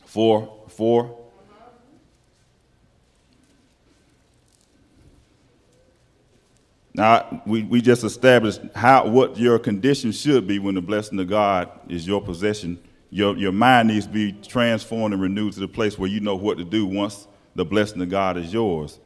4. Now, we just established what your condition should be when the blessing of God is your possession. Your mind needs to be transformed and renewed to the place where you know what to do once the blessing of God is yours.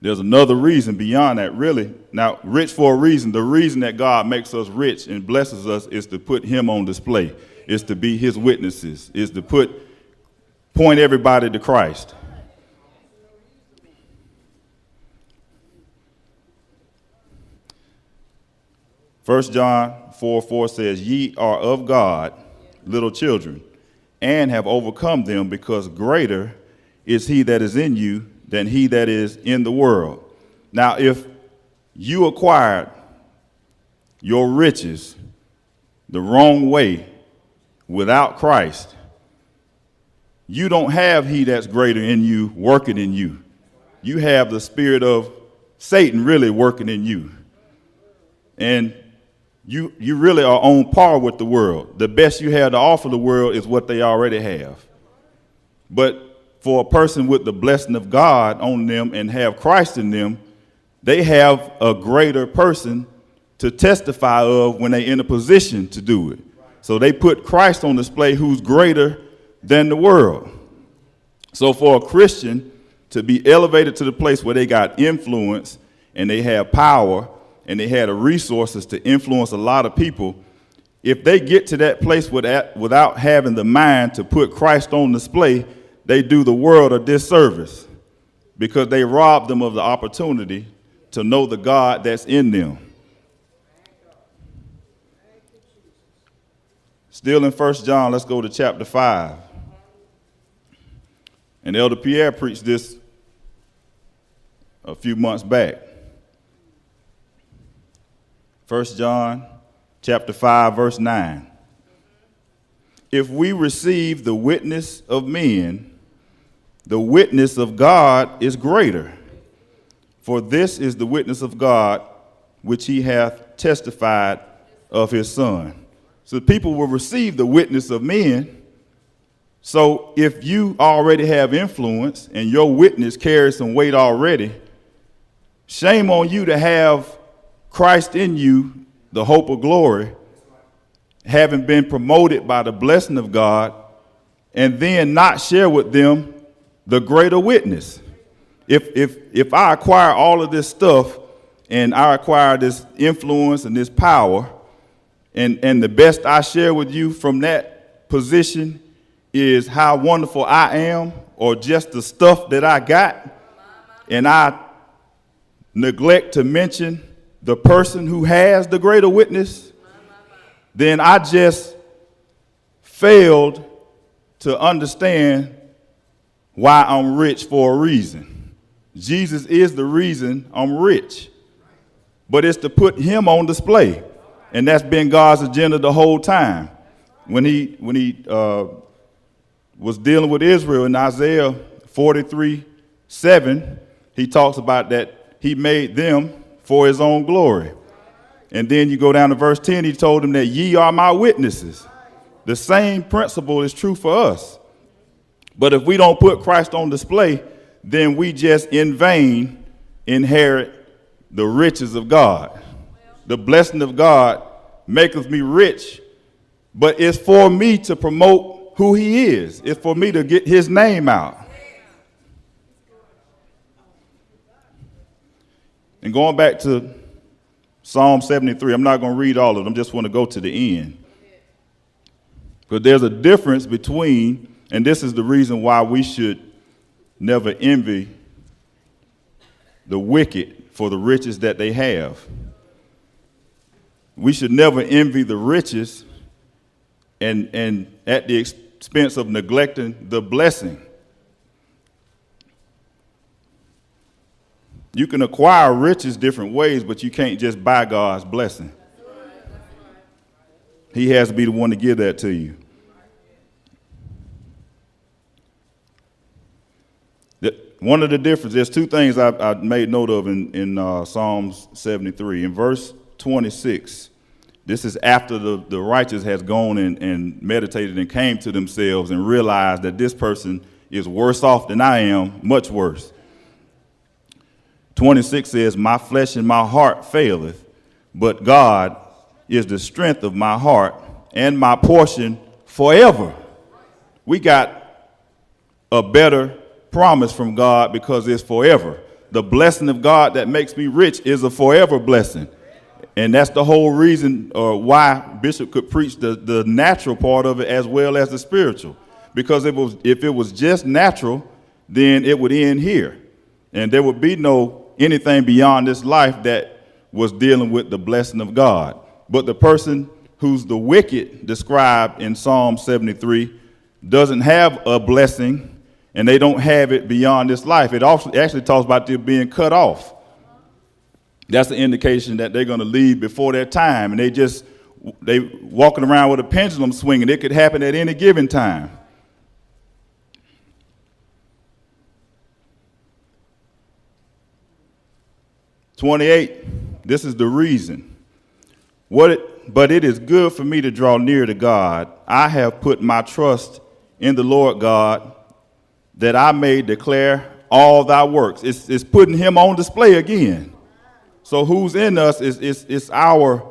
There's another reason beyond that, really. Now, rich for a reason. The reason that God makes us rich and blesses us is to put him on display, is to be his witnesses, is to point everybody to Christ. First John 4:4 says, ye are of God, little children, and have overcome them, because greater is he that is in you than he that is in the world. Now, if you acquired your riches the wrong way without Christ, you don't have he that's greater in you working in you. You have the spirit of Satan really working in you. And you really are on par with the world. The best you have to offer the world is what they already have. But for a person with the blessing of God on them and have Christ in them, they have a greater person to testify of when they're in a position to do it. So they put Christ on display, who's greater than the world. So for a Christian to be elevated to the place where they got influence and they have power and they had the resources to influence a lot of people, if they get to that place without having the mind to put Christ on display, they do the world a disservice because they rob them of the opportunity to know the God that's in them. Still in 1 John, let's go to chapter 5. And Elder Pierre preached this a few months back. 1 John chapter 5, verse 9. If we receive the witness of men, the witness of God is greater. For this is the witness of God, which he hath testified of his Son. So people will receive the witness of men. So if you already have influence and your witness carries some weight already, shame on you to have Christ in you, the hope of glory, having been promoted by the blessing of God, and then not share with them the greater witness. If I acquire all of this stuff and I acquire this influence and this power, and the best I share with you from that position is how wonderful I am, or just the stuff that I got, and I neglect to mention the person who has the greater witness, then I just failed to understand why I'm rich for a reason. Jesus is the reason I'm rich, but it's to put him on display, and that's been God's agenda the whole time. When he was dealing with Israel in Isaiah 43:7, he talks about that he made them for his own glory. And then you go down to verse 10, he told them that ye are my witnesses. The same principle is true for us. But if we don't put Christ on display, then we just in vain inherit the riches of God. The blessing of God maketh me rich, but it's for me to promote who he is. It's for me to get his name out. And going back to Psalm 73, I'm not going to read all of them, just want to go to the end. But there's a difference between, and this is the reason why we should never envy the wicked for the riches that they have. We should never envy the riches and at the expense of neglecting the blessing. You can acquire riches different ways, but you can't just buy God's blessing. He has to be the one to give that to you. One of the differences, there's two things I made note of in Psalms 73. In verse 26, This is after the righteous has gone and meditated and came to themselves and realized that this person is worse off than I am, much worse. 26 says, my flesh and my heart faileth, but God is the strength of my heart and my portion forever. We got a better promise from God because it's forever. The blessing of God that makes me rich is a forever blessing. And that's the whole reason why Bishop could preach the natural part of it as well as the spiritual. Because if it was just natural, then it would end here. And there would be no anything beyond this life that was dealing with the blessing of God. But the person who's the wicked described in Psalm 73 doesn't have a blessing, and they don't have it beyond this life. It actually talks about them being cut off. That's an indication that they're going to leave before their time, and they walking around with a pendulum swinging. It could happen at any given time. (28) This is the reason. But it is good for me to draw near to God. I have put my trust in the Lord God, that I may declare all thy works. It's putting him on display again. So who's in us is our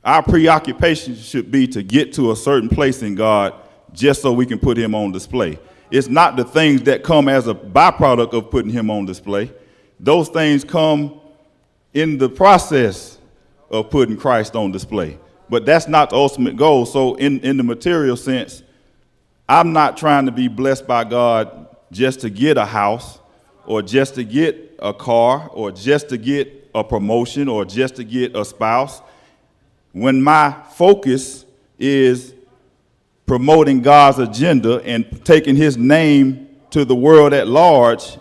preoccupation should be to get to a certain place in God just so we can put him on display. It's not the things that come as a byproduct of putting him on display. Those things come in the process of putting Christ on display. But that's not the ultimate goal. So in the material sense, I'm not trying to be blessed by God just to get a house or just to get a car or just to get a promotion or just to get a spouse. When my focus is promoting God's agenda and taking his name to the world at large,